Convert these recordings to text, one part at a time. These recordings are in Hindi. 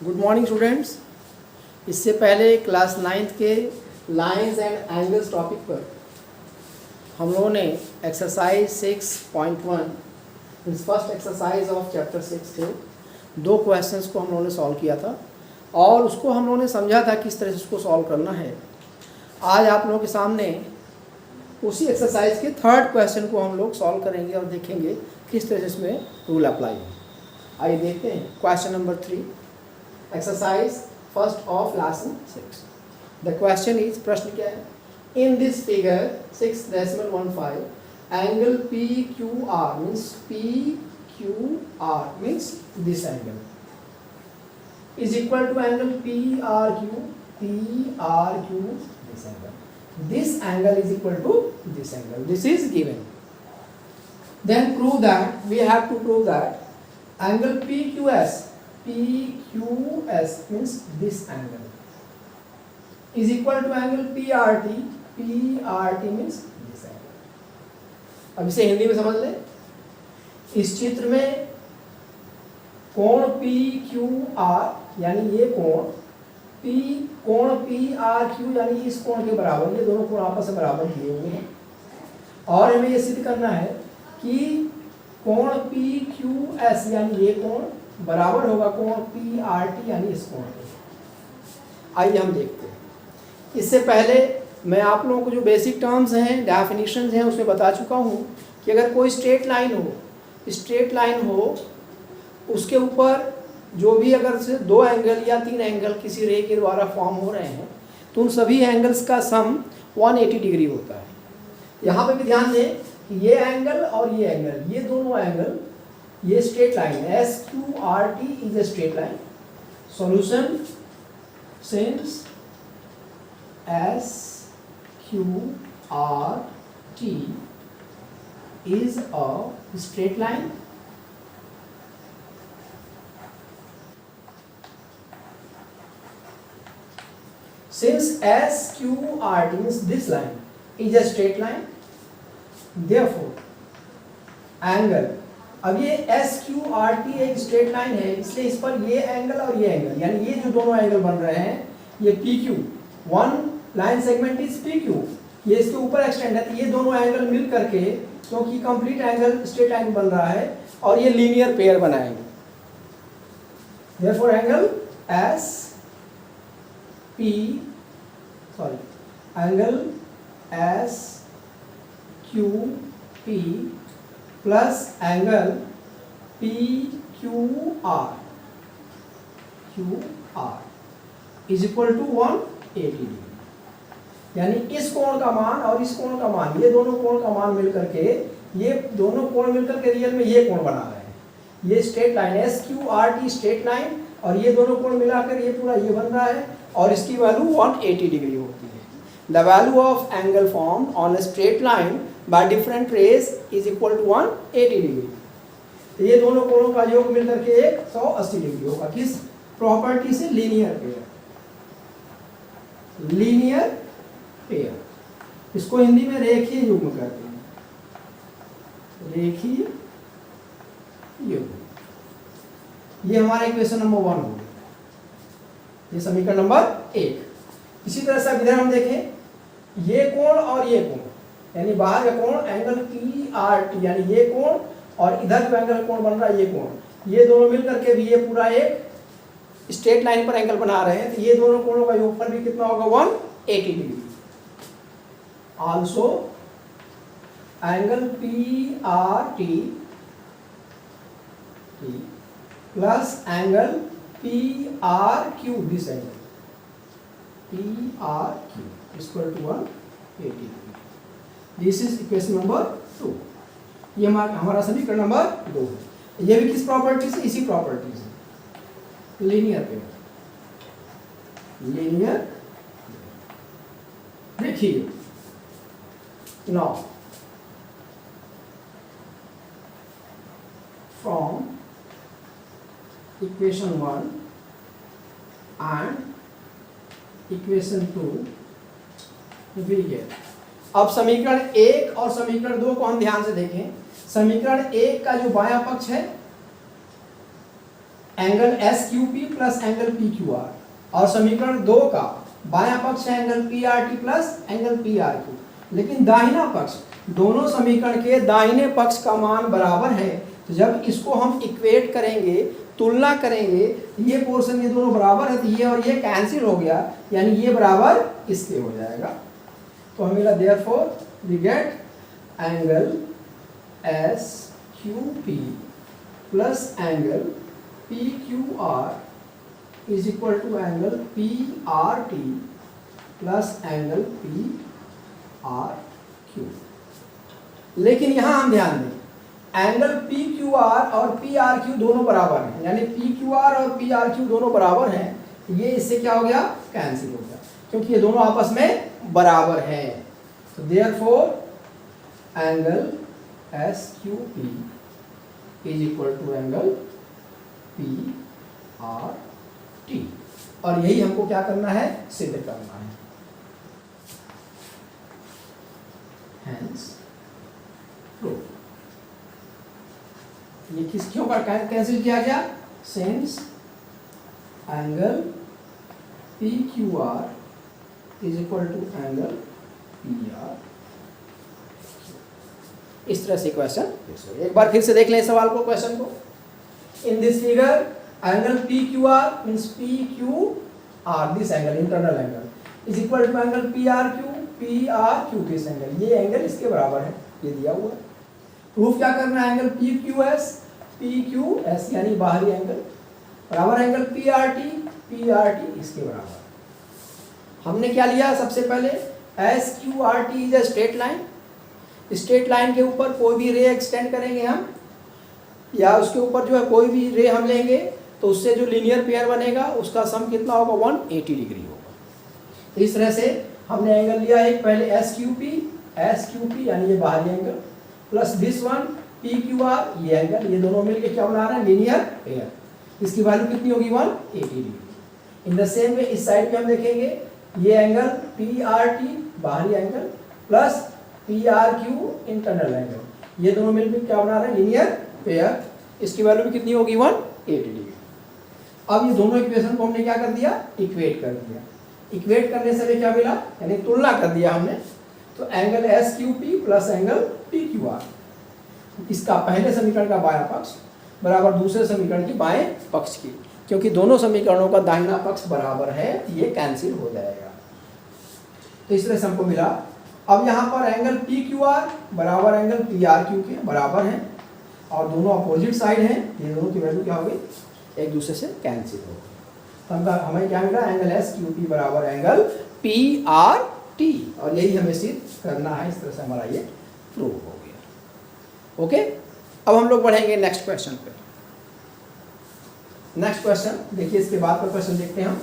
Good morning students. इससे पहले क्लास 9th के लाइंस एंड एंगल्स टॉपिक पर हम लोगों ने एक्सरसाइज 6.1 इस फर्स्ट एक्सरसाइज ऑफ चैप्टर 6 के दो क्वेश्चंस को हम लोगों ने सॉल्व किया था और उसको हम लोगों ने समझा था किस तरह से उसको सॉल्व करना है। आज आप लोगों के सामने उसी एक्सरसाइज के थर्ड क्वेश्चन को हम लोग सॉल्व करेंगे और देखेंगे किस तरह से इसमें रूल अप्लाई है। आइए देखते हैं question number 3, exercise first of lesson 6। The question is, प्रश्न क्या है? इन this figure 6.15 angle P Q R means this angle is equal to angle PRQ this angle. This angle is equal to this angle. This is given. Then prove that, we have to prove that angle PQS means this angle is equal to angle PRT means this angle. अब इसे हिंदी में समझ ले। इस चित्र में कोण PQR यानी ये कोण PRQ यानी इस कोण के बराबर, ये दोनों कोण आपस में बराबर किए हुए हैं और हमें ये सिद्ध करना है कि कोण PQS यानी ये कोण बराबर होगा कोण PRT यानी इस कोण के। आइए हम देखते हैं। इससे पहले मैं आप लोगों को जो बेसिक टर्म्स हैं, डेफिनेशंस हैं, उसमें बता चुका हूँ कि अगर कोई स्ट्रेट लाइन हो उसके ऊपर जो भी अगर से दो एंगल या तीन एंगल किसी रे के द्वारा फॉर्म हो रहे हैं तो उन सभी एंगल्स का सम 180 डिग्री होता है। यहाँ पे भी ध्यान दें कि ये एंगल और ये एंगल, ये दोनों एंगल, ये straight line SQRT is a straight line. Solution, since SQRT is a straight line, since SQRT means this line is a straight line, therefore angle, अब ये SQRT एक स्ट्रेट लाइन है इसलिए इस पर ये एंगल और ये एंगल यानी ये जो दोनों एंगल बन रहे हैं ये PQ, one line segment is PQ, ये इसके ऊपर एक्सटेंड है तो ये दोनों एंगल मिल करके क्योंकि कंप्लीट एंगल स्ट्रेट लाइन बन रहा है और ये लीनियर पेयर बनाएंगे। therefore angle angle SQP plus angle PQR is equal to 180 degree. यानी इस कोण का मान और इस कोण का मान, ये दोनों कोण का मान मिलकर के, ये दोनों कोण मिलकर के रियल में ये कोण बना रहे हैं। ये straight line SQRT straight line और ये दोनों कोण मिलाकर ये पूरा ये बन रहा है और इसकी वैल्यू 180 डिग्री होती है। The value of angle form on a straight line by different rays is equal to 180 degree. ये दोनों कोणों का योग मिलकर के 180 डिग्री होगा। किस प्रॉपर्टी से? Linear pair. इसको हिंदी में रेखीय युग्म कहते हैं। रेखीय युग्म, ये हमारा इक्वेशन नंबर 1 हो गया, ये समीकरण नंबर 1। इसी तरह से इधर हम देखें, ये कोण और ये कोण यानी बाहर का कोण एंगल PRT यानी ये कोण और इधर जो एंगल कोण बन रहा है ये कोण, ये दोनों मिलकर के भी ये पूरा एक स्ट्रेट लाइन पर एंगल बना रहे हैं तो ये दोनों कोणों का योगफल भी कितना होगा? 180 degree. Also angle PRT plus angle PRQ, this angle PRQ equal to 180 degree. This is equation number 2। ये हमारा समीकरण नंबर 2 है। ये भी किस प्रॉपर्टी से? इसी प्रॉपर्टी से, लीनियर पेयर। देखिए now from equation 1 and equation 2 we get, अब समीकरण 1 और समीकरण 2 को हम ध्यान से देखें। समीकरण 1 का जो बायां पक्ष है angle S Q P plus angle P Q R, और समीकरण 2 का बायां पक्ष है angle P R T plus angle P R Q, लेकिन दाहिना पक्ष, दोनों समीकरण के दाहिने पक्ष का मान बराबर है, तो जब इसको हम इक्वेट करेंगे, तुलना करेंगे, ये पोर्शन ये दोनों बराबर है, तो ये और ये कैंसिल हो गया, यानी ये बराबर इसके हो जाएगा। तो हमें मिला therefore we get angle S Q P plus angle P Q R is equal to angle P R T plus angle P R Q. लेकिन यहां हम ध्यान दें, एंगल पी क्यू आर और पी आर क्यू दोनों बराबर हैं, यानी पी क्यू आर और पी आर क्यू दोनों बराबर हैं, ये इससे क्या हो गया, कैंसिल हो गया, क्योंकि ये दोनों आपस में बराबर हैं। तो therefore angle S Q P is equal to angle P R T, और यही हमको क्या करना है, सिद्ध करना है। Hence, proof. ये किस क्यों पर कैंसिल किया गया, since angle P Q R is equal to angle P R. इस तरह से क्वेश्चन, एक बार फिर से देख लें सवाल को, क्वेश्चन को। In this figure angle P Q R means P Q R, this angle internal angle is equal to angle P R Q, P R Q this angle, ये एंगल इसके बराबर है, ये दिया हुआ है। प्रूफ क्या करना है, एंगल पी क्यू एस यानी बाहरी एंगल बराबर एंगल पी आर टी इसके बराबर। हमने क्या लिया, सबसे पहले S Q R T is a straight line, straight line के ऊपर कोई भी रे एक्सटेंड करेंगे हम, या उसके ऊपर जो है कोई भी रे हम लेंगे, तो उससे जो लीनियर पेयर बनेगा उसका सम कितना होगा, 180 डिग्री होगा। तो इस तरह से हमने एंगल लिया एक, पहले एस क्यू पी यानी ये बाहरी angle, plus this one P Q are, ये एंगल, ये दोनों मिलके क्या बना रहे हैं, लीनियर पेयर। इसकी वैल्यू कितनी होगी, 180 degree. In the same way इस साइड पे हम देखेंगे, ये एंगल पी आर टी बाहरी angle plus P R Q internal angle, ये दोनों मिलकर क्या बना रहे हैं, लीनियर पेयर। इसकी वैल्यू भी कितनी होगी, 180 डिग्री। अब ये दोनों इक्वेशन को हमने क्या कर दिया, इक्वेट कर दिया। इक्वेट करने से हमें क्या मिला, यानी तुलना कर दिया हमने, तो angle S Q P plus angle P Q are, इसका पहले समीकरण का बायां पक्ष बराबर दूसरे समीकरण के बाएं पक्ष की, क्योंकि दोनों समीकरणों का दाहिना पक्ष बराबर है, ये कैंसिल हो जाएगा। तो इस तरह से हमको मिला। अब यहाँ पर एंगल पी क्यू आर बराबर एंगल पी आर क्यू के बराबर है, और दोनों अपोजिट साइड हैं, ये दोनों की वैल्यू क्या होगी, एक दूसरे से कैंसिल होगी। तो हमें क्या मिला, एंगल एस क्यू पी बराबर एंगल पी आर टी, और यही हमें सिद्ध करना है। इस तरह से हमारा ये प्रूव हो गया। ओके, अब हम लोग बढ़ेंगे नेक्स्ट क्वेश्चन पे। नेक्स्ट क्वेश्चन देखिए, इसके बाद का क्वेश्चन देखते हैं हम।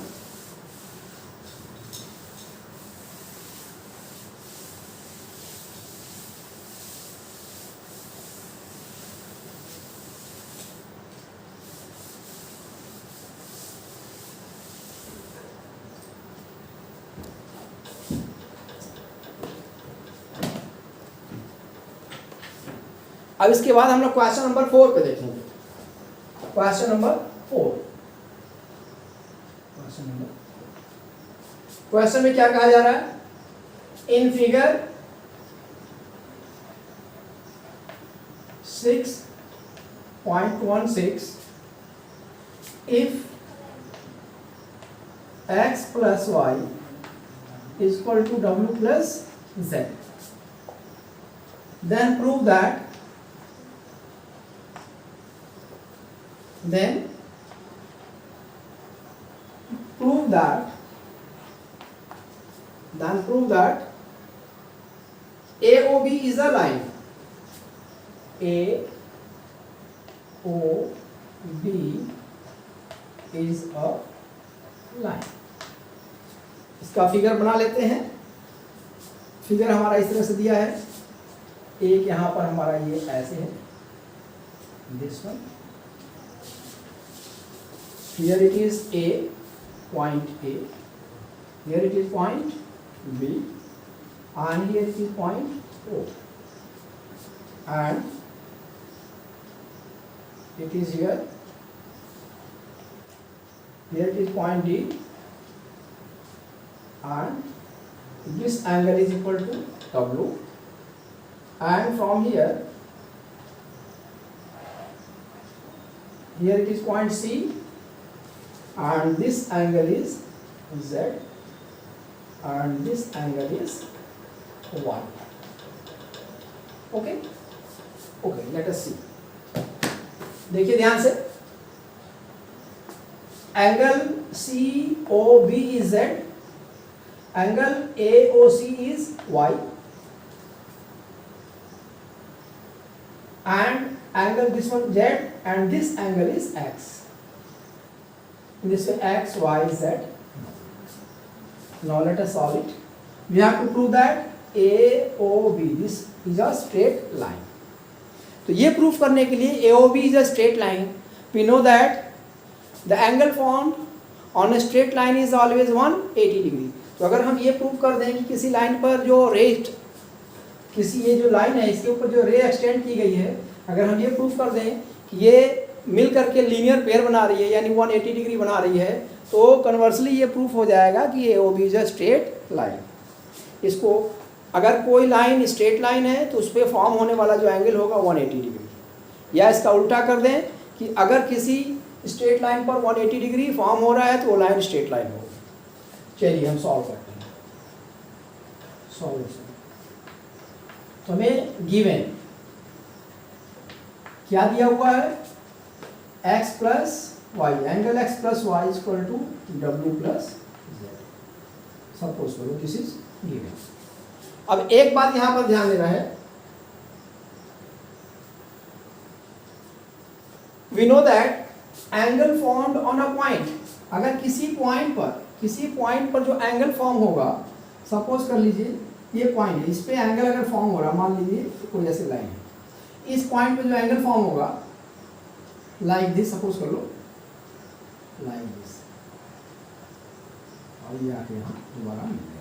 अब इसके बाद हम लोग क्वेश्चन नंबर 4 पे देखेंगे। क्वेश्चन नंबर 4, क्वेश्चन में क्या कहा जा रहा है, in figure 6.16 if x plus y is equal to w plus z, then prove that AOB is a line. AOB is a line. इसका फिगर बना लेते हैं। फिगर हमारा इस तरह से दिया है, एक यहाँ पर हमारा ये ऐसे है, this one. Here it is A, point A. Here it is point B, and here it is point O. And it is here here it is point D, and this angle is equal to W, and from here it is point C, and this angle is Z, and this angle is Y. Okay, let us see. देखिए ध्यान से, angle COB is Z, angle AOC is Y, and angle this one Z, and this angle is X. In this way X, Y, Z. Now let us solve it. We have to prove that AOB, this is a straight line. तो ये प्रूफ करने के लिए AOB is a straight line, we know that the angle formed on a straight line is always 180 degree. तो अगर हम ये प्रूफ कर दें कि किसी लाइन पर जो रेस्ट, किसी ये जो लाइन है इसके ऊपर जो रे एक्सटेंड की गई है, अगर हम ये प्रूफ कर दें कि ये मिल करके लीनियर पेयर बना रही है यानी 180 डिग्री बना रही है, तो कन्वर्सली ये प्रूफ हो जाएगा कि AOB is a straight line. इसको अगर कोई लाइन स्ट्रेट लाइन है तो उस पर फॉर्म होने वाला जो एंगल होगा 180 डिग्री, या इसका उल्टा कर दें कि अगर किसी स्ट्रेट लाइन पर 180 डिग्री फॉर्म हो रहा है तो वो लाइन स्ट्रेट लाइन होगी. चलिए हम सॉल्व करते हैं. सॉल्यूशन तो हमें गिवन क्या दिया हुआ है, x plus y, angle x plus y is equal to W plus Z. Suppose करो दिस इज गिवन. अब एक बात यहां पर ध्यान देना है, we know that angle formed on a point, अगर किसी पॉइंट पर जो एंगल फॉर्म होगा, सपोज कर लीजिए ये पॉइंट है, इस पे एंगल अगर फॉर्म हो रहा, मान लीजिए कोई ऐसी लाइन है, इस पॉइंट पे जो एंगल फॉर्म होगा लाइक दिस, सपोज कर लो लाइक दिस, और ये आके यहाँ दोबारा मिल गया.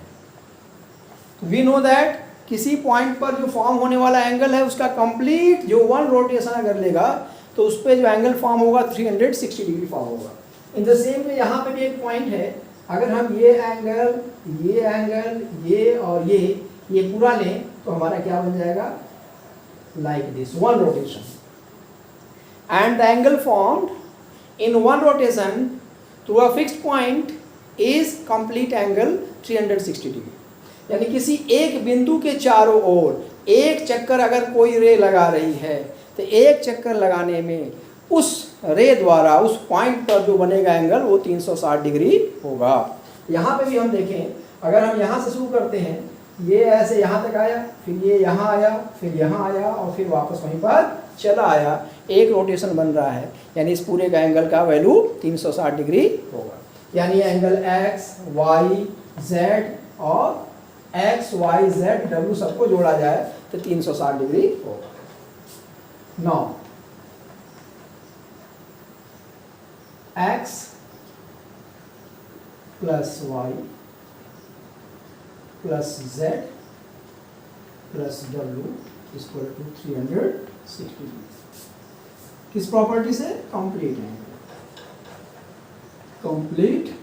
तो वी नो दैट किसी पॉइंट पर जो फॉर्म होने वाला एंगल है उसका कंप्लीट जो वन रोटेशन अगर लेगा तो उस पर जो एंगल फॉर्म होगा 360 डिग्री फॉर्म होगा. इन द सेम वे यहाँ पे भी एक पॉइंट है, अगर हम ये एंगल ये और ये पूरा लें तो हमारा क्या बन जाएगा, like this, one rotation. And the angle formed in one rotation through a fixed point is complete angle 360 degree. यानी किसी एक बिंदु के चारों ओर एक चक्कर अगर कोई रे लगा रही है तो एक चक्कर लगाने में उस रे द्वारा उस पॉइंट पर जो बनेगा एंगल वो 360 डिग्री होगा. यहाँ पे भी हम देखें, अगर हम यहाँ से शुरू करते हैं, ये ऐसे यहाँ तक आया, फिर ये यहाँ आया, फिर यहाँ आया और फिर वापस वहीं पर चला आया, एक रोटेशन बन रहा है, यानी इस पूरे का एंगल का वैल्यू 360 डिग्री होगा. यानी एंगल X, Y, Z और X, Y, Z, W सबको जोड़ा जाए तो 360 डिग्री होगा. Now X plus Y plus Z plus W equal to 360 degree. किस प्रॉपर्टी से, कंप्लीट एंगल. कंप्लीट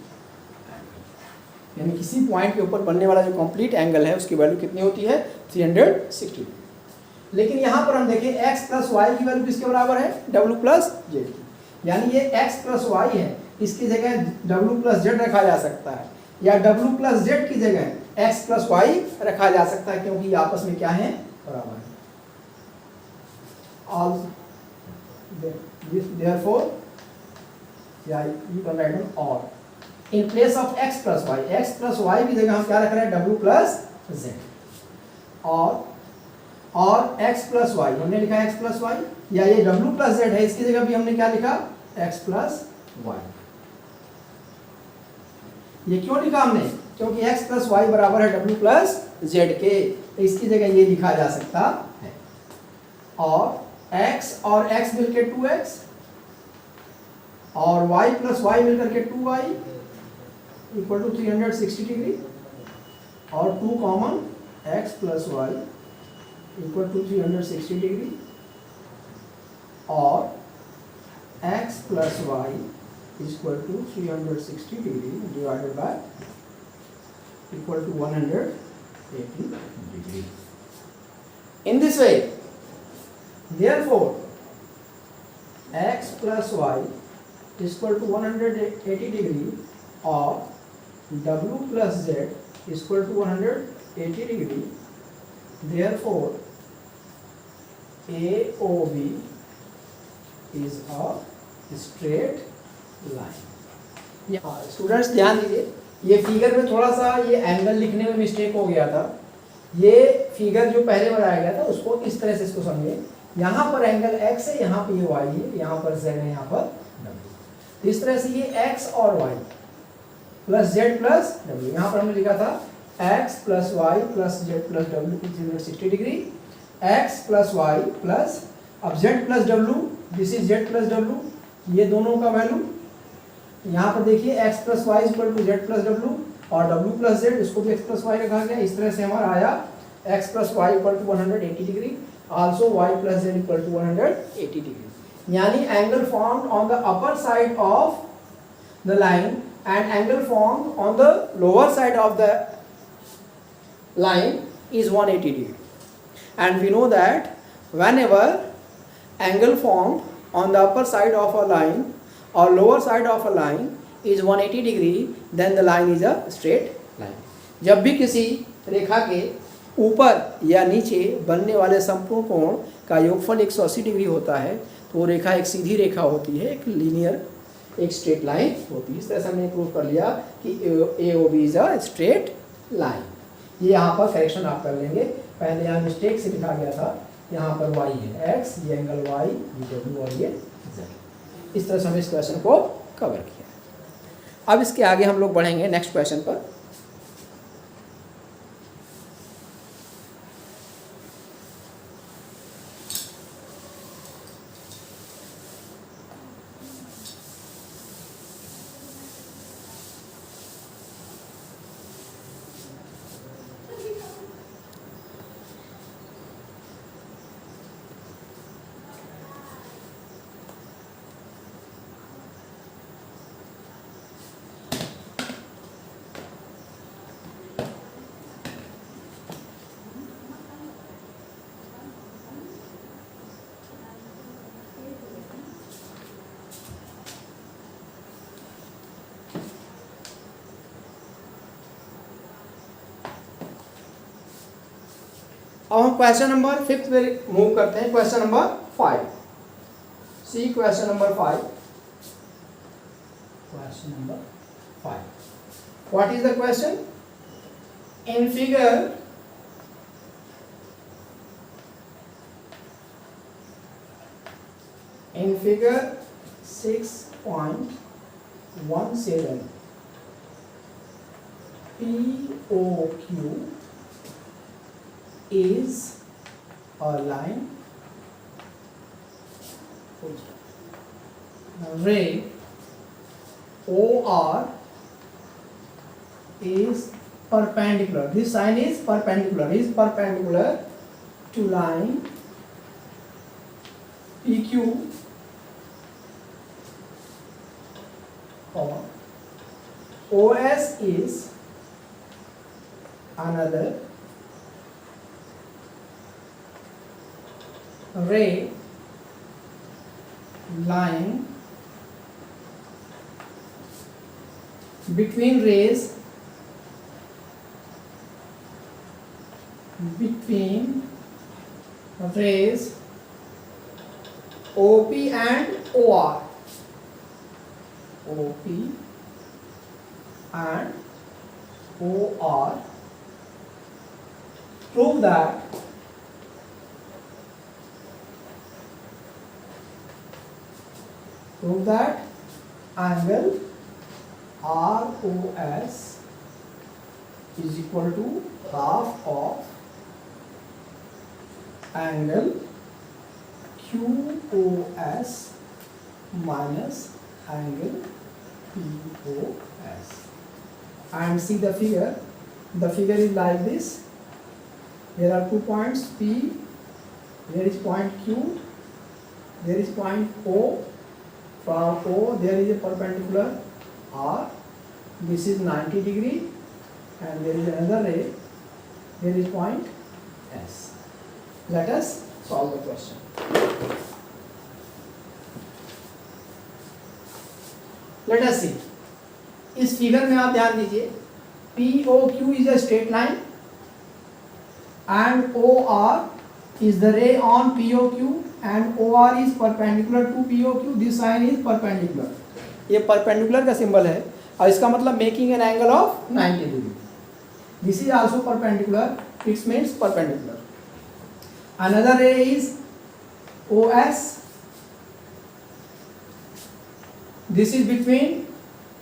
यानी किसी पॉइंट के ऊपर बनने वाला जो कंप्लीट एंगल है उसकी वैल्यू कितनी होती है, 360 डिग्री. लेकिन यहाँ पर हम देखें x प्लस वाई की वैल्यू किसके बराबर है, W प्लस Z की. यानी ये x प्लस वाई है, इसकी जगह W प्लस Z रखा जा सकता है, या W प्लस Z की जगह x प्लस वाई रखा जा सकता है, क्योंकि ये आपस में क्या है, बराबर है. All therefore you can write down or in place of x plus y की जगह हम क्या रख रहे हैं, W प्लस Z. और x प्लस वाई हमने लिखा x प्लस वाई, या ये W प्लस Z है, इसकी जगह भी हमने क्या लिखा, x प्लस वाई. ये क्यों लिखा हमने, क्योंकि x प्लस वाई बराबर है W प्लस Z के, तो इसकी जगह ये लिखा जा सकता है. और x मिलकर 2x और y प्लस y मिलकर के 2y इक्वल टू 360 डिग्री, और 2 common x plus y equal to 360 degree, और x plus y is equal to 360 degree divided by equal to 180 degree. In this way, therefore, x plus y is equal to 180 degree or w plus z is equal to 180 degree. Therefore, AOB is a straight line. Students ध्यान दीजिए, ये फिगर में थोड़ा सा ये एंगल लिखने में मिस्टेक हो गया था। ये फिगर जो पहले बनाया गया था उसको इस तरह से इसको समझे, यहाँ पर एंगल x है, यहाँ पे ये y है, यहाँ पर z है, यहाँ पर w। इस तरह से ये x और y plus z plus w, यहाँ पर हमने लिखा था x plus y plus z plus w की 360 degree, x plus y plus अब z plus w, this is z plus w, ये दोनों का वैल्यू यहाँ पर देखिए x plus y equal to z plus डब्ल्यू और w प्लस जेड, इसको भी x प्लस वाई रखा गया। इस तरह से हमारा आया x plus y equal to 180 degree, also y plus z equal to 180 degree. यानी angle formed on the upper side of the line and angle formed on the lower side of the line is 180 degree. And we know that whenever angle formed on the upper side of a line or lower side of a line is 180 degree, then the line is a straight line. जब भी किसी रेखा के ऊपर या नीचे बनने वाले संपूर्ण कोण का योगफल 180 डिग्री होता है तो वो रेखा एक सीधी रेखा होती है, एक लीनियर, एक स्ट्रेट लाइन होती है। इस तरह से हमने प्रूव कर लिया कि AOB is a straight line. ये यहाँ पर करेक्शन आप कर लेंगे, पहले यहाँ मिस्टेक से लिखा गया था, यहाँ पर y है x, ये एंगल y, ये w और ये z। इस तरह से हमने इस क्वेश्चन को कवर किया। अब इसके आगे हम लोग बढ़ेंगे नेक्स्ट क्वेश्चन पर। अब हम क्वेश्चन नंबर 5 पे मूव करते हैं। Question number 5, see question number 5। Question number 5, what is the question? In figure 6.17 POQ is a line ray OR is perpendicular. This sign is perpendicular. Is perpendicular to line PQ, OS is another ray lying between rays OP and OR. OP and OR. Prove that angle ROS is equal to half of angle QOS minus angle POS. And see the figure. The figure is like this. There are 2 points P, there is point Q, there is point O, from O there is a perpendicular R, this is 90 degree, and there is another ray, there is point S. Let us solve the question. Let us see. इस फिगर में आप ध्यान दीजिए, POQ is a straight line and OR is the ray on POQ and OR is perpendicular to POQ. This sign is perpendicular. ये perpendicular का सिंबल है और इसका मतलब making an angle of 90 degree. This is also perpendicular. It means perpendicular. Another ray is OS. This is between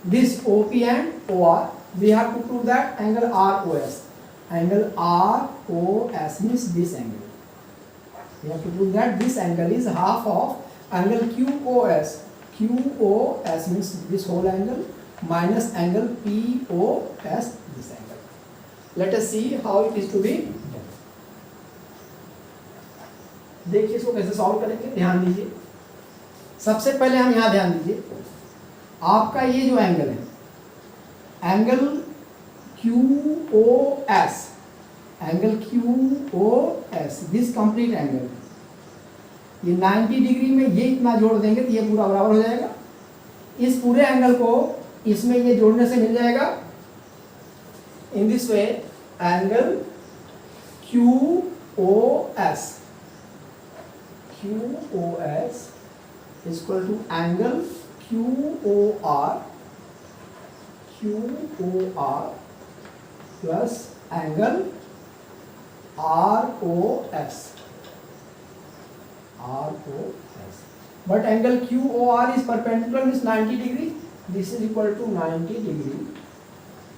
this OP and OR. We have to prove that angle ROS. Angle ROS means this angle. We have to prove that this angle is half of angle QOS. QOS means this whole angle minus angle POS, this angle. Let us see how it is to be done. देखिए इसको कैसे सॉल्व करेंगे, ध्यान दीजिए. सबसे पहले हम यहाँ ध्यान दीजिए, आपका ये जो एंगल है, angle QOS, angle QOS, this complete angle, ये 90 डिग्री में ये इतना जोड़ देंगे तो ये पूरा बराबर हो जाएगा. इस पूरे एंगल को इसमें ये जोड़ने से मिल जाएगा. In this way angle QOS is equal to angle QOR plus angle ROS. But angle QOR is perpendicular, means 90 degree. This is equal to 90 degree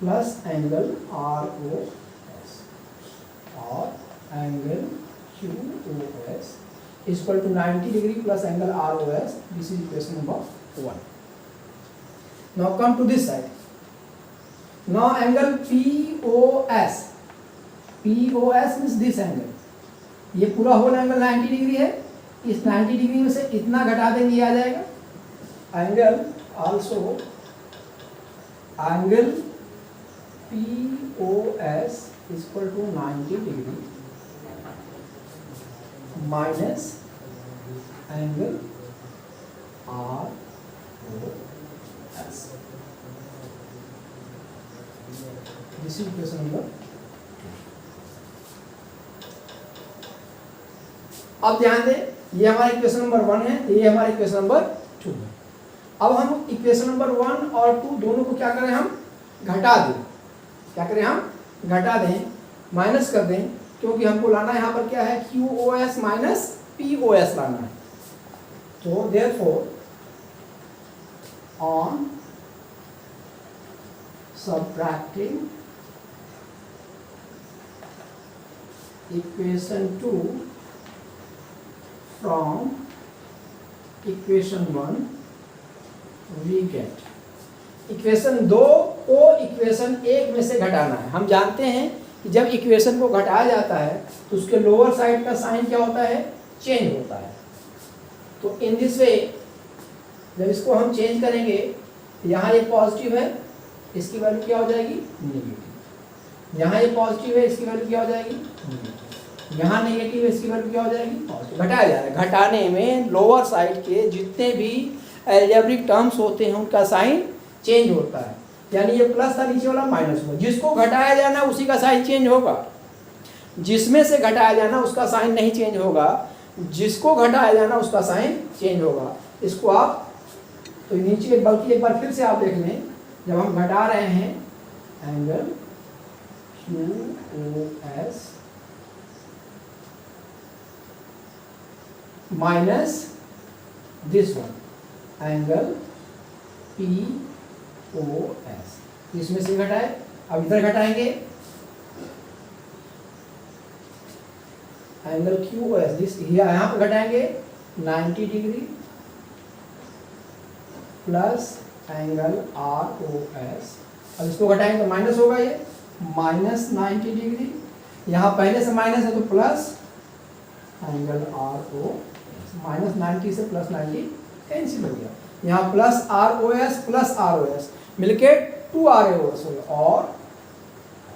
plus angle ROS, or angle QOS is equal to 90 degree plus angle ROS. This is equation number 1. Now come to this side. Now angle POS means this angle. ये पूरा होल एंगल 90 डिग्री है. इस 90 डिग्री में से इतना घटा देंगे, ये आ जाएगा angle also angle POS is equal to 90 degree minus angle ROS. This is equation number 2. अब ध्यान दें, ये हमारा इक्वेशन नंबर 1 है, ये हमारा इक्वेशन नंबर 2 है. अब हम इक्वेशन नंबर 1 और 2 दोनों को क्या करें, हम घटा दें. क्या करें, हम घटा दें, माइनस कर दें, क्योंकि हमको लाना यहाँ पर क्या है, QOS माइनस POS लाना है. तो therefore on subtracting equation 2 from equation 1 we get equation 2 को इक्वेशन 1 में से घटाना है. हम जानते हैं कि जब इक्वेशन को घटाया जाता है तो उसके लोअर साइड का साइन क्या होता है, चेंज होता है. तो इन दिस वे जब इसको हम चेंज करेंगे, यहाँ ये पॉजिटिव है, इसकी वैल्यू क्या हो जाएगी, नेगेटिव. यहाँ ये पॉजिटिव है, इसकी वैल्यू क्या हो जाएगी, नेगेटिव. यहाँ नेगेटिव है, इसकी वैल्यू क्या हो जाएगी, पॉजिटिव. घटाया जा रहा है. घटाने में लोअर साइड के जितने भी अलजेब्रिक टर्म्स होते हैं उनका साइन चेंज होता है. यानी ये प्लस था, नीचे वाला माइनस हुआ. जिसको घटाया जाना उसी का साइन चेंज होगा. जिसमें से घटाया जाना उसका साइन नहीं चेंज होगा. जिसको घटाया जाना उसका साइन चेंज होगा. इसको आप तो नीचे, बल्कि एक बार फिर से आप देख लें, जब हम घटा रहे हैं angle QOS minus this one angle POS, इसमें से घटाए. अब इधर घटाएंगे एंगल QOS, दिस यहाँ पर घटाएंगे 90 डिग्री प्लस एंगल ROS. अब इसको घटाएंगे तो माइनस होगा, ये माइनस 90 डिग्री. यहाँ पहले से माइनस है तो प्लस एंगल ROS. माइनस 90 से प्लस 90 कैंसिल हो गया. यहाँ प्लस आर ओ एस मिलके 2 आर ओ एस होगा, और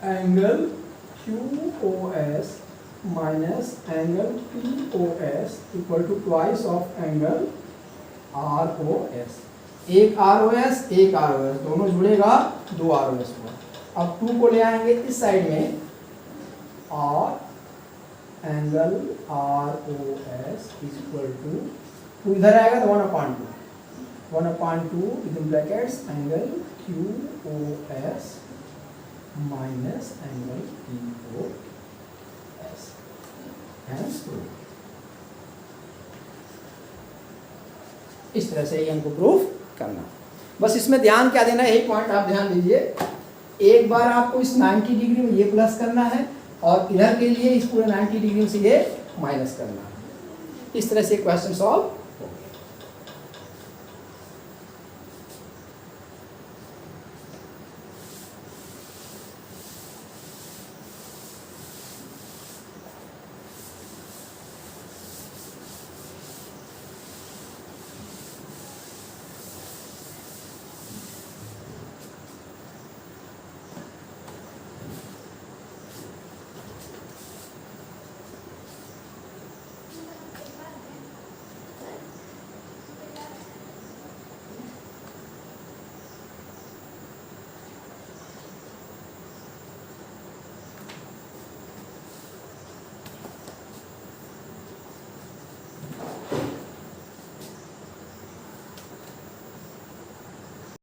angle Q O S minus angle P O S equal to twice of angle R O S. एक आर ओ एस दोनों जुड़ेगा, 2 आर ओ एस होगा। अब 2 को ले आएंगे इस साइड में, और angle R O S is equal to इधर आएगा तो 1/2 with in brackets angle Q O S minus angle P O S. इस तरह से ये हमको प्रूफ करना। बस इसमें ध्यान क्या देना है, एक पॉइंट आप ध्यान दीजिए, एक बार आपको इस 90 डिग्री में ये प्लस करना है, और इधर के लिए इस पूरे 90 डिग्री से ये माइनस करना है। इस तरह से क्वेश्चन सॉल्व हो गया।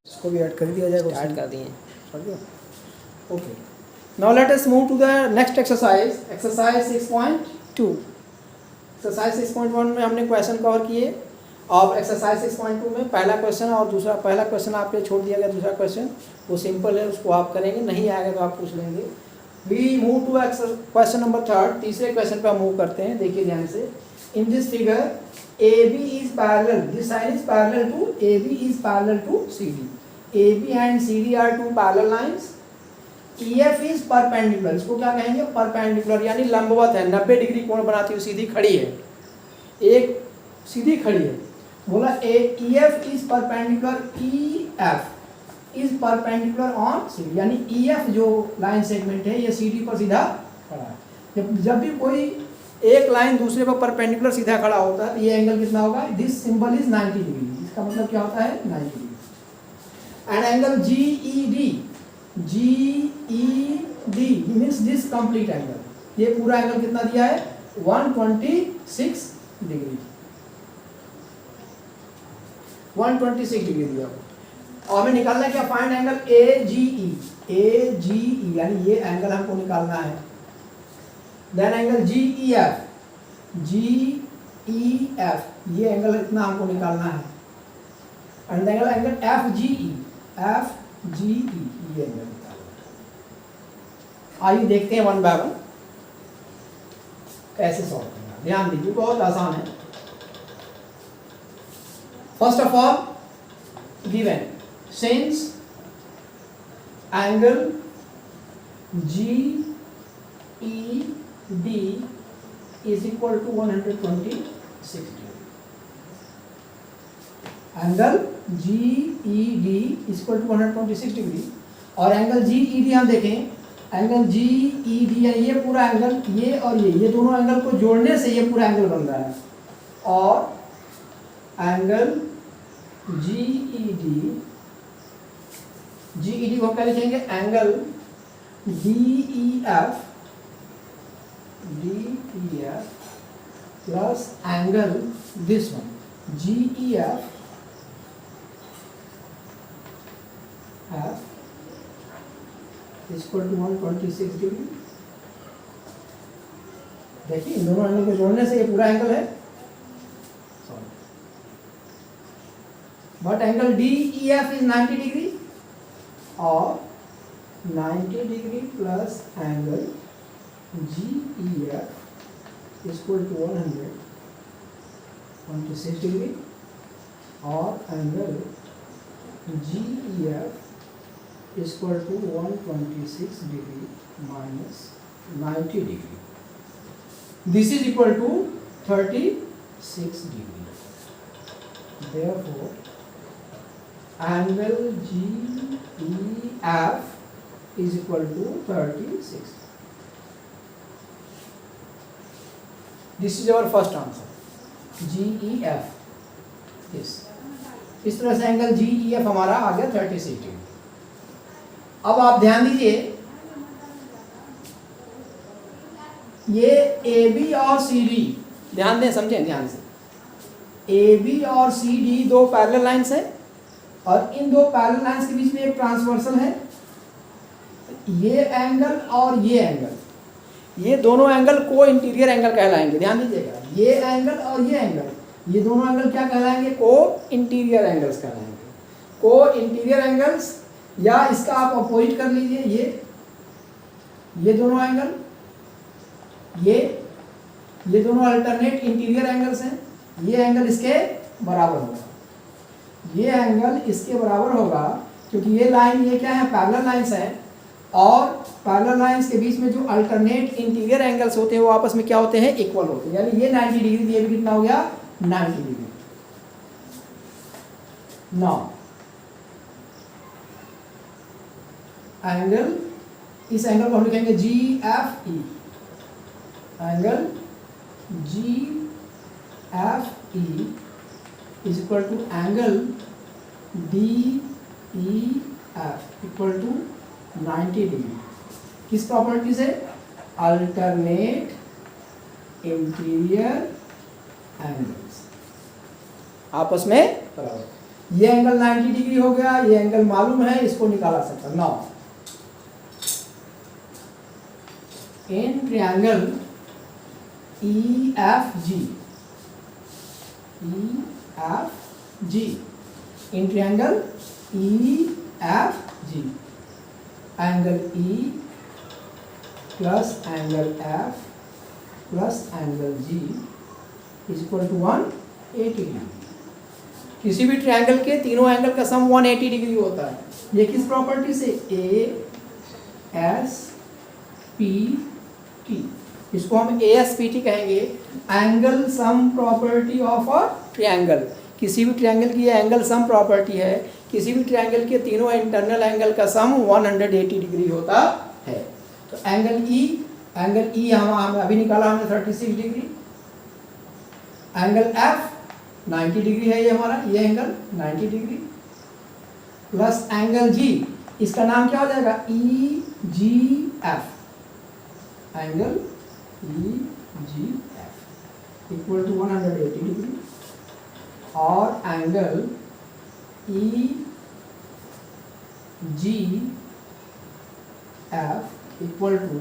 इसको भी ऐड कर दिया जाएगा, ऐड कर दिए। Okay, now let us move to the next exercise, exercise 6.2। Exercise 6.1 में हमने क्वेश्चन कवर किए। अब एक्सरसाइज 6.2 में पहला क्वेश्चन और दूसरा, पहला क्वेश्चन आपके छोड़ दिया गया, दूसरा क्वेश्चन वो सिंपल है, उसको आप करेंगे, नहीं आएगा तो आप पूछ लेंगे। We move to question number 3, तीसरे क्वेश्चन पर मूव करते हैं। देखिए ध्यान से, इन this figure AB is parallel, this side is parallel to AB is parallel to CD. AB and CD are two parallel lines. EF is perpendicular, इसको क्या कहेंगे, परपेंडिकुलर यानी लंबवत है, 90 डिग्री कोण बनाती हुई सीधी खड़ी है, एक सीधी खड़ी है। बोला EF is perpendicular, EF is perpendicular on CD, यानी EF जो लाइन सेगमेंट है ये CD पर सीधा खड़ा है। जब भी कोई एक लाइन दूसरे पर परपेंडिकुलर सीधा खड़ा होता है तो ये एंगल कितना होगा, दिस सिंबल इज 90 डिग्री, इसका मतलब क्या होता है 90 degree. And angle GED means this complete angle, ये पूरा एंगल कितना दिया है 126 डिग्री, 126 डिग्री दिया। और हमें निकालना है क्या, फाइंड एंगल AGE यानी ये एंगल हमको निकालना है। देन एंगल GEF ये एंगल इतना हमको निकालना है। एंड एंगल FGE ये एंगल निकालना है। आइए देखते हैं वन बाय वन कैसे सॉल्व करना। ध्यान दीजिए, बहुत आसान है। First of all given since angle GED is equal to 126 degree. Angle GED is equal to 126 degree, और एंगल GED हम देखें, एंगल GED यानी ये पूरा एंगल, ये और ये दोनों एंगल को जोड़ने से ये पूरा एंगल बन रहा है। और एंगल GED को क्या लिखेंगे, angle DEF plus angle this one GEF is equal to 126 degree. देखिए इन दोनों एंगल को जोड़ने से ये पूरा एंगल है। But angle DEF is 90 degree, और 90 degree plus angle GEF is equal to 126 degree, और angle GEF is equal to 126 degree minus 90 degree. This is equal to 36 degree. Therefore, angle G E F is equal to 36. This is our first answer, G E F. इस तरह से एंगल जी ई एफ हमारा आ गया 36 डिग्री. अब आप ध्यान दीजिए, ये ए बी और सी डी, ध्यान दें, समझें ध्यान से. ए बी और सी डी दो पैरेलल लाइंस है और इन दो पैरेलल लाइंस के बीच में एक ट्रांसवर्सल है. ये एंगल और ये एंगल, ये दोनों एंगल को इंटीरियर एंगल कहलाएंगे. ध्यान दीजिएगा, ये एंगल और ये एंगल, ये दोनों एंगल क्या कहलाएंगे? को इंटीरियर एंगल्स कहलाएंगे. को इंटीरियर एंगल्स, या इसका आप अपोजिट कर लीजिए, ये दोनों एंगल, ये दोनों अल्टरनेट इंटीरियर एंगल्स हैं. ये एंगल इसके बराबर होगा, ये एंगल इसके बराबर होगा, क्योंकि ये लाइन, ये क्या है? पैरेलल लाइंस हैं. और पैरेलल लाइंस के बीच में जो अल्टरनेट इंटीरियर एंगल्स होते हैं वो आपस में क्या होते हैं? इक्वल होते हैं. यानी ये 90 डिग्री, ये भी कितना हो गया? 90 डिग्री. नाउ एंगल, इस एंगल को हम लिखेंगे G F E. Angle G F E is equal to angle D E F equal to 90 degree. किस प्रॉपर्टी से? अल्टरनेट इंटीरियर एंगल्स आपस में बराबर. ये एंगल 90 डिग्री हो गया, ये एंगल मालूम है, इसको निकाला सकता. Now in triangle E F G, E F G, in triangle E F G, angle E plus angle F plus angle G is equal to 180 degree. किसी भी ट्रायंगल के तीनों एंगल का सम 180 डिग्री होता है. ये किस प्रॉपर्टी से? A S P T. इसको हम ए एस पी टी कहेंगे, angle sum property of a triangle. किसी भी ट्रायंगल की ये एंगल सम प्रॉपर्टी है. किसी भी ट्रायंगल के तीनों इंटरनल एंगल का सम 180 डिग्री होता है. तो एंगल ई हम अभी निकाला हमने 36 डिग्री. एंगल एफ 90 डिग्री है, ये हमारा, ये angle 90 degree, plus angle G, इसका नाम क्या हो जाएगा? E G F. Angle E G F equal to 180 degree. और angle E G F equal to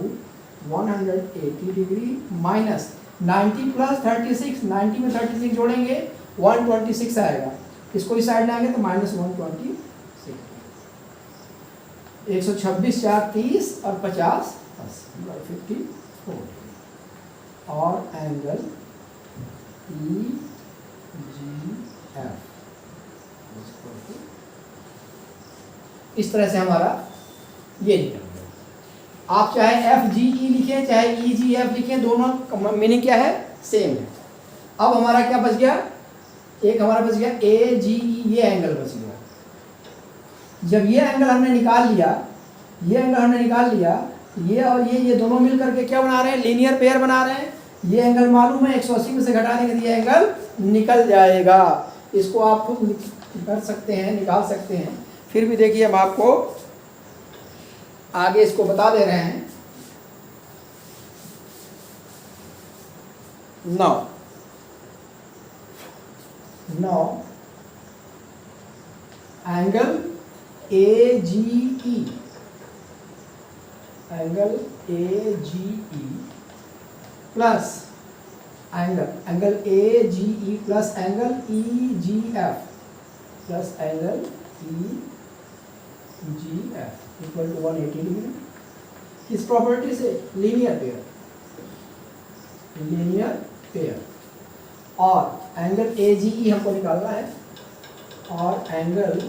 180 degree minus 90 प्लस 36. 90 में 36 जोड़ेंगे 126 आएगा. इसको इस साइड लाएंगे तो माइनस 126. 126 4 30 और 50 54. और एंगल ई जी एफ इस तरह से हमारा ये निकल गया. आप चाहे एफ जी ई लिखें, चाहे ई जी एफ लिखें, दोनों मीनिंग क्या है? सेम है. अब हमारा क्या बच गया? एक हमारा बच गया ए जी ई, ये एंगल बच गया. जब ये एंगल हमने निकाल लिया, ये एंगल हमने निकाल लिया, ये और ये दोनों मिल करके क्या बना रहे हैं? लीनियर पेयर बना रहे हैं. ये एंगल मालूम है, 180 में से घटा देंगे तो ये एंगल निकल जाएगा. इसको आप खुद कर सकते हैं, निकाल सकते हैं. फिर भी देखिए, हम आपको आगे इसको बता दे रहे हैं. Now angle A G E, angle A G E plus angle A G E plus angle E G F plus angle E G F equal to 180 degree. किस प्रॉपर्टी से? Linear pair. Linear pair. और एंगल ए जी ई हमको निकालना है, और angle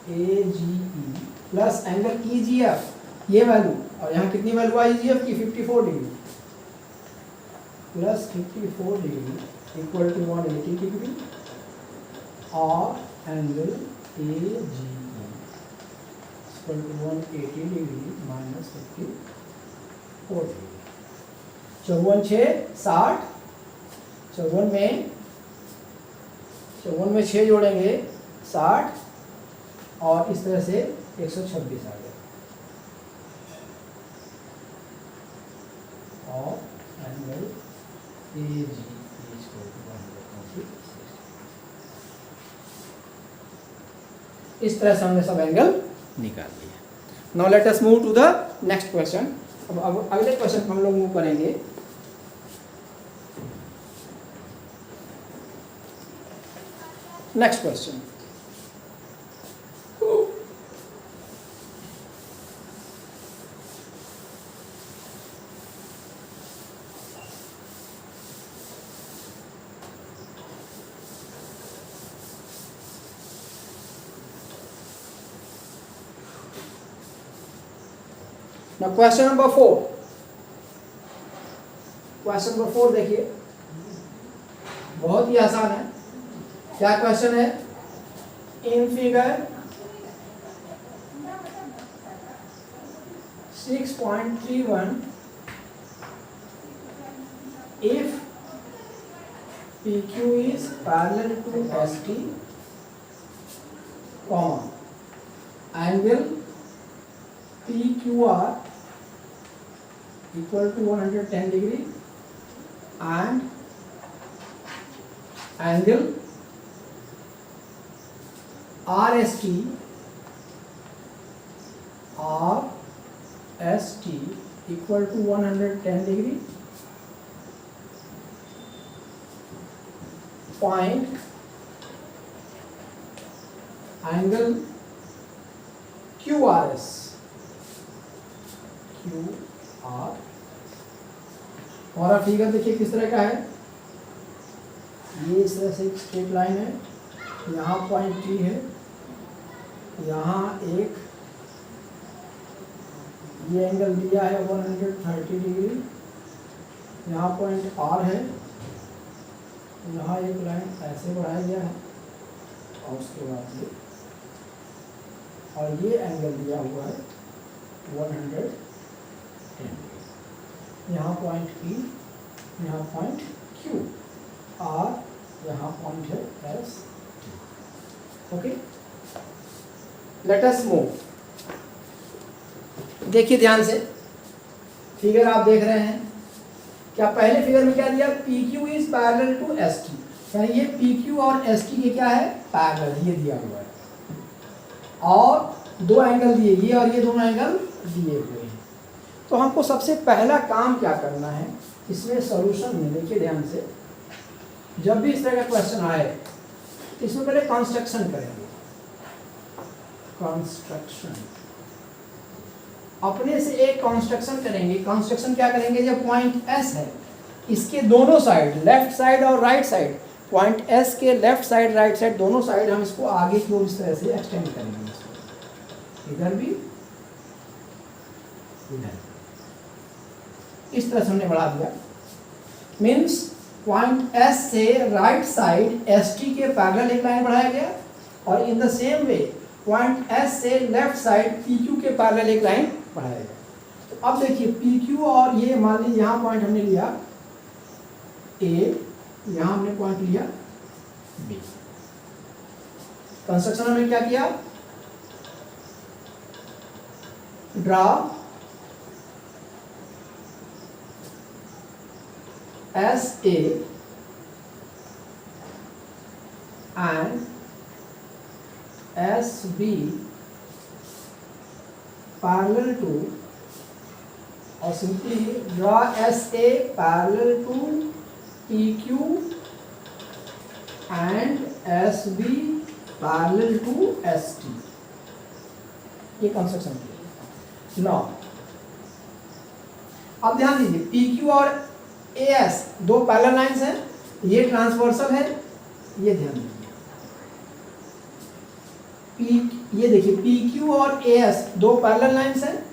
A G E plus angle E G F, ये वैल्यू, और यहाँ कितनी वैल्यू आई जी एफ की? 54 degree plus 54 degree equal to 180 degree. और angle AGE equal to 180 degree minus 54 degree. 54 6 60, 54 में 6 जोड़ेंगे 60 और इस तरह से 126 आ गया। और एंगल AGE इक्वल टू 120। इस तरह से हमने सब एंगल निकाल लिया। Now let us move to the next question. अब अगले क्वेश्चन हम लोग मूव करेंगे। Next question, now question number 4। Question number 4 देखिए, बहुत ही आसान है। क्या क्वेश्चन है? In figure 6.31 if PQ is parallel to ST, angle PQR equal to 110 degree and angle RST equal to 110 degree, find angle QRS। हमारा फिगर देखिए किस तरह का है। ये इस तरह से एक स्ट्रेट लाइन है, यहाँ पॉइंट T है, यहाँ एक ये एंगल दिया है 130 डिग्री, यहाँ पॉइंट R है, यहाँ एक लाइन ऐसे बढ़ाया गया है और उसके बाद ये, और ये एंगल दिया हुआ है 110 डिग्री। यहाँ पॉइंट P, यहाँ पॉइंट Q, R, यहाँ पॉइंट है S। Okay, late us move. देखिए ध्यान से, फिगर आप देख रहे हैं। क्या पहले फिगर में क्या दिया? PQ is parallel to ST, यानी ये PQ और ST के क्या है? पैरेलल, ये दिया हुआ है। और दो एंगल दिए, ये और ये दोनों एंगल दिए हुए हैं। तो हमको सबसे पहला काम क्या करना है इसमें सॉल्यूशन में? देखिए ध्यान से, जब भी इस तरह का क्वेश्चन आए इसमें पहले कंस्ट्रक्शन करेंगे। कंस्ट्रक्शन, अपने से एक कंस्ट्रक्शन करेंगे। कंस्ट्रक्शन क्या करेंगे? जब पॉइंट S है, इसके दोनों साइड, लेफ्ट साइड और राइट साइड, पॉइंट S के लेफ्ट साइड राइट साइड दोनों साइड हम इसको आगे की ओर इस तरह से एक्सटेंड करेंगे। इधर भी, इधर, इस तरह से हमने बढ़ा दिया। मीन्स पॉइंट S से राइट साइड ST के पैरेलल एक लाइन बढ़ाया गया, और in the same way point S से लेफ्ट साइड PQ के पैरेलल एक लाइन बढ़ाया गया। तो अब देखिए PQ और ये, मान लीजिए यहाँ पॉइंट हमने लिया A, यहाँ हमने पॉइंट लिया B। कंस्ट्रक्शन हमने क्या किया? Draw SA and SB parallel to, or simply draw SA parallel to PQ and SB parallel to ST। ये कंस्ट्रक्शन की। नाउ अब ध्यान दीजिए, PQ और AS दो पैरेलल लाइंस हैं, ये ट्रांसवर्सल है, ये ध्यान दीजिए। ये देखिए PQ और AS दो पैरेलल लाइंस हैं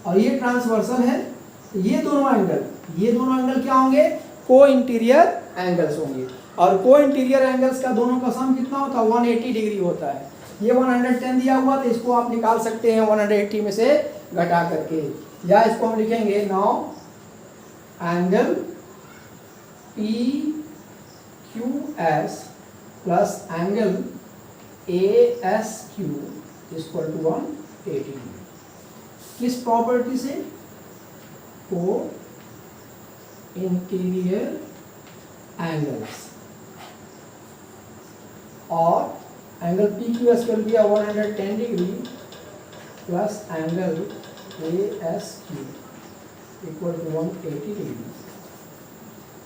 और ये ट्रांसवर्सल है। ये दोनों एंगल क्या होंगे? को इंटीरियर एंगल्स होंगे, और को इंटीरियर एंगल्स का दोनों का सम कितना होता है? 180 डिग्री होता है। ये 110 दिया हुआ तो इसको आप निकाल सकते हैं 180 में से घटा करके, या इसको हम लिखेंगे now angle P Q S plus angle A S Q equal to 180। किस प्रॉपर्टी से? को इंटीरियर एंगल्स, और एंगल पी क्यू एस कर दिया 110 degree plus angle A S Q equal to 180 degree,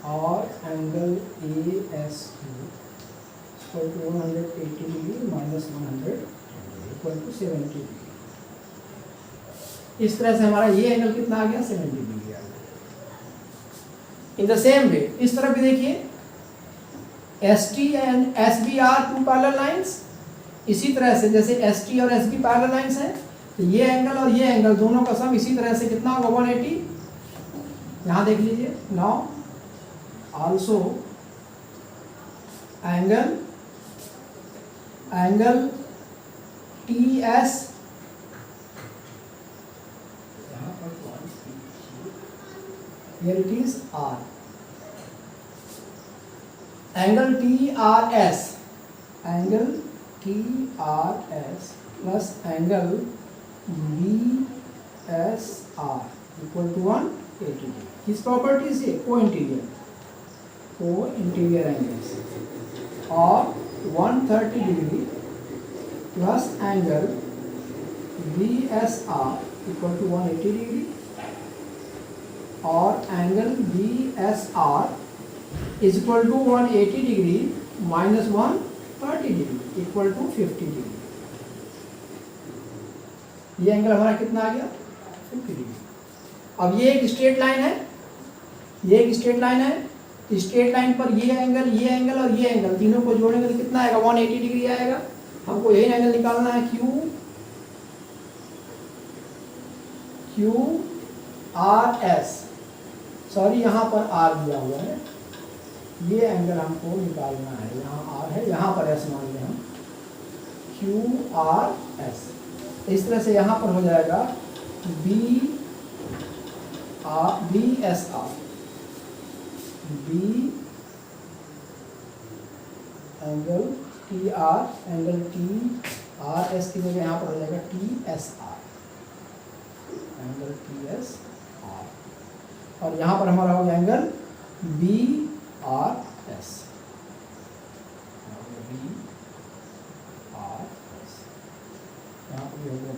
और angle A S Q equal to 180 degree minus 100 equal to 70 degree. इस तरह से हमारा ये एंगल कितना आ गया? 70 डिग्री आ गया। इन द सेम वे इस तरफ भी देखिए, ST and SB are two parallel lines. इसी तरह से जैसे ST और SB पैरेलल लाइंस हैं, तो ये एंगल और ये एंगल दोनों का सम इसी तरह से कितना होगा? 180। यहाँ देख लीजिए, now also angle TS, here it is R, angle TRS plus angle BSR equal to 180 degree. किस प्रॉपर्टी से? को इंटीरियर एंगल्स, और 130 degree plus angle BSR equal to 180 degree, और angle BSR is equal to 180 degree minus 130 degree equal to 50 degree. ये एंगल हमारा कितना आ गया? 50 डिग्री। अब ये एक स्ट्रेट लाइन है, स्ट्रेट लाइन पर ये एंगल और ये एंगल तीनों को जोड़ेंगे तो कितना आएगा? 180 डिग्री आएगा। हमको यही एंगल निकालना है, QRS, सॉरी यहाँ पर R दिया हुआ है, ये एंगल हमको निकालना है। यहाँ R है, यहाँ पर S मान लें हम, QRS। इस तरह से यहाँ पर हो जाएगा BSR, एंगल TRS की जगह यहाँ पर हो जाएगा TSR, एंगल TSR, और यहाँ पर हमारा होगा एंगल BRS, यहाँ पर होगा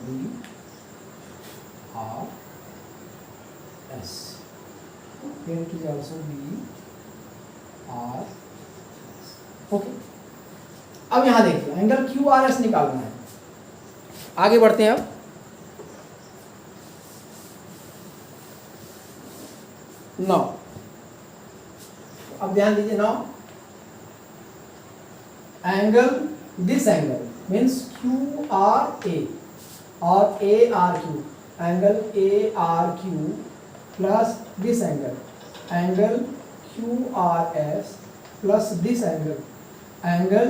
BRS, here it is also BRS। Okay, अब यहाँ देखिए एंगल QRS निकालना है। आगे बढ़ते हैं। अब ध्यान दीजिए, angle this angle means QRA और ARQ, angle ARQ plus this angle QRS plus this angle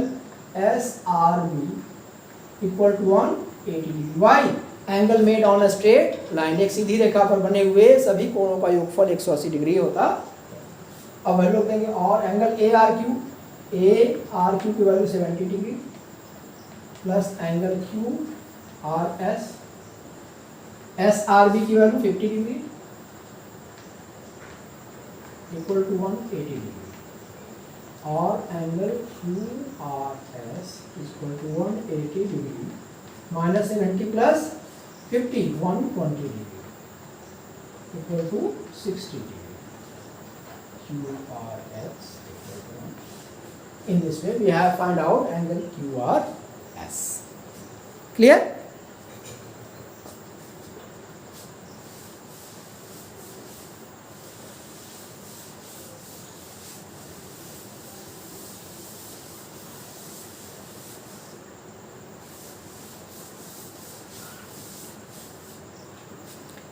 SRB equal to 180 degree. Why? Angle made on a straight line, एक सीधी रेखा पर बने हुए सभी कोणों का योगफल 180 डिग्री होता। अब वही लोग देंगे, और एंगल ARQ की value 70 degree plus angle QRS SRB की value 50 degree equal to 180 degree, और angle QRS equal to 180 degree minus 70 प्लस 50 120 degree equal to 60 degree. QRS equal to 1. In this way we have find out angle QRS. Clear?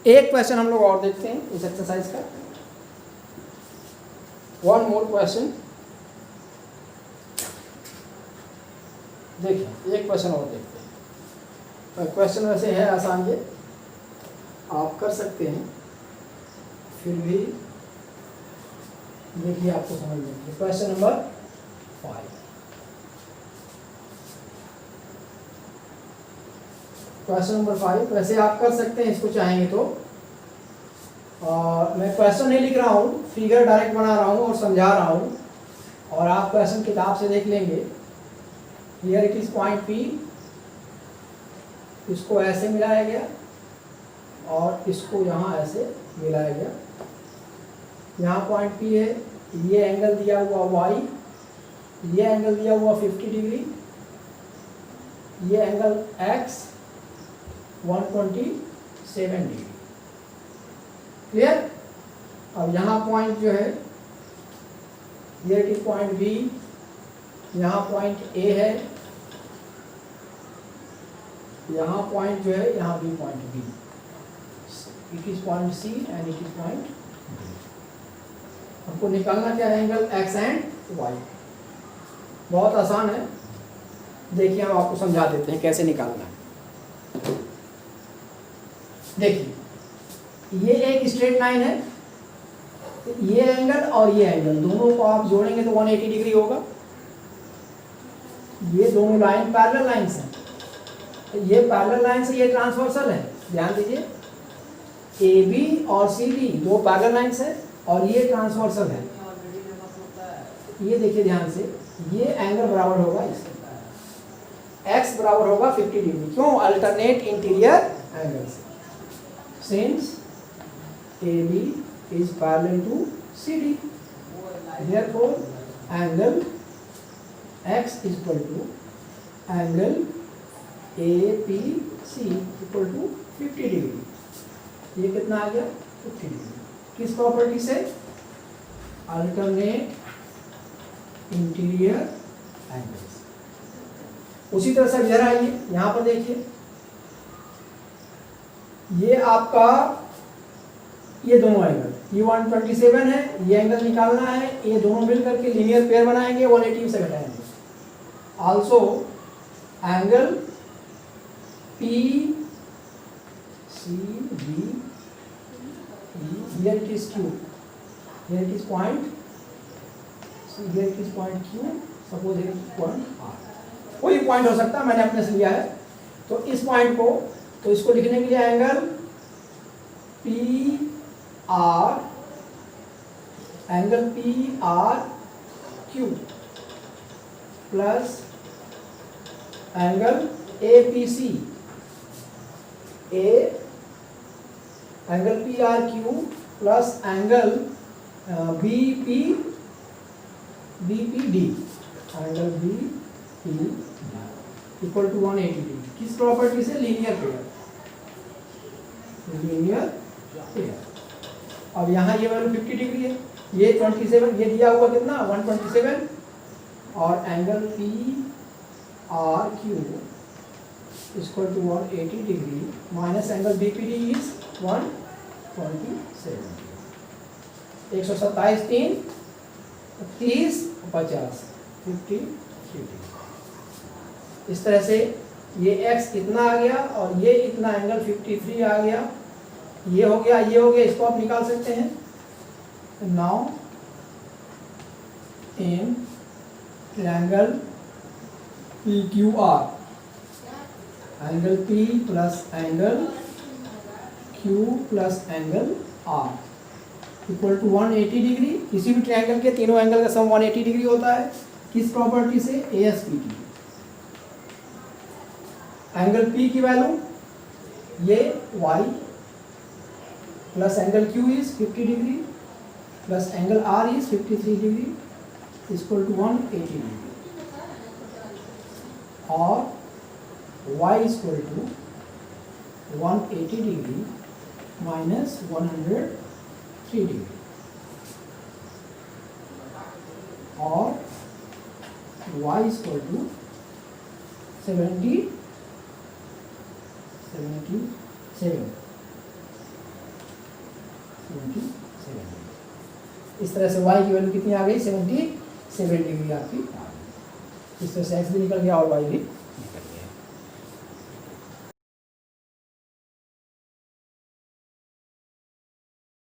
एक क्वेश्चन हम लोग और देखते हैं इस एक्सरसाइज का। वन मोर क्वेश्चन, देखिए एक क्वेश्चन और देखते हैं। क्वेश्चन वैसे है आसान, ये आप कर सकते हैं, फिर भी देखिए आपको समझ में। क्वेश्चन नंबर 5, क्वेश्चन नंबर 5 वैसे आप कर सकते हैं इसको चाहेंगे तो। मैं क्वेश्चन नहीं लिख रहा हूँ, फिगर डायरेक्ट बना रहा हूँ और समझा रहा हूँ, और आप क्वेश्चन किताब से देख लेंगे। Here it is point P, इसको ऐसे मिलाया गया और इसको यहाँ ऐसे मिलाया गया। यहाँ पॉइंट P है, ये एंगल दिया हुआ y, ये एंगल दिया हुआ 50 डिग्री, ये एंगल x 127 डिग्री। क्लियर? अब यहाँ पॉइंट जो है, ये इट इज पॉइंट B, यहाँ पॉइंट A है, यहाँ पॉइंट जो है, यहाँ भी point B, it is point C and it is point B। हमको निकालना क्या है? Angle x and y। बहुत आसान है, देखिए हम आपको समझा देते हैं कैसे निकालना है। देखिए ये एक स्ट्रेट लाइन है, ये एंगल और ये एंगल दोनों को आप जोड़ेंगे तो 180 डिग्री होगा। ये दोनों लाइन पैरेलल लाइंस हैं, ये पैरेलल लाइन से ये ट्रांसवर्सल है। ध्यान दीजिए, AB और CD दो पैरेलल लाइंस है और ये ट्रांसवर्सल है। ये देखिए ध्यान से, ये एंगल बराबर होगा इसके, x बराबर होगा 50 डिग्री। क्यों? Alternate interior angles. Since AB is parallel to CD, therefore angle x is equal to angle APC equal to 50 degree. ये कितना आ गया? 50 डिग्री। किस प्रॉपर्टी से? Alternate interior angles. उसी तरह से इधर आइए, यहाँ पर देखिए, ये आपका ये दोनों एंगल, ये 127 है, ये एंगल निकालना है, ये दोनों मिल करके लीनियर पेयर बनाएंगे, 180 से घटाएंगे। Also angle PCB, here it is Q, here it is point C, here it is point Q, suppose here it is point R। कोई पॉइंट हो सकता है, मैंने अपने से लिया है। तो इस पॉइंट को, तो इसको लिखने के लिए angle PR, angle PRQ plus angle APC, angle PRQ plus angle BPD, angle BPD equal to 180 degree. किस प्रॉपर्टी से? Linear pair, linear pair. अब यहाँ ये वैल्यू 50 डिग्री है, ये 27, ये दिया हुआ कितना? 127, और angle PRQ equal to 180 degree minus angle BPD is 127। 127, 3, 30, 50, 53 degree. इस तरह से ये x इतना आ गया और ये इतना एंगल 53 आ गया। ये हो गया, ये हो गया, इसको आप निकाल सकते हैं। Now in triangle PQR, angle P plus angle Q plus angle R equal to 180 degree. किसी भी ट्रायंगल के तीनों एंगल का सम 180 डिग्री होता है। किस प्रॉपर्टी से? ASPT। एंगल P की वैल्यू ये y plus angle Q is 50 degree plus angle R is 53 degree equal to 180 degree, और y equal to 180 degree minus 103 degree, और y इक्वल टू 77। इस तरह से y की वैल्यू कितनी आ गई? 77 डिग्री आपकी आ गई। इस तरह से x भी निकल गया और y भी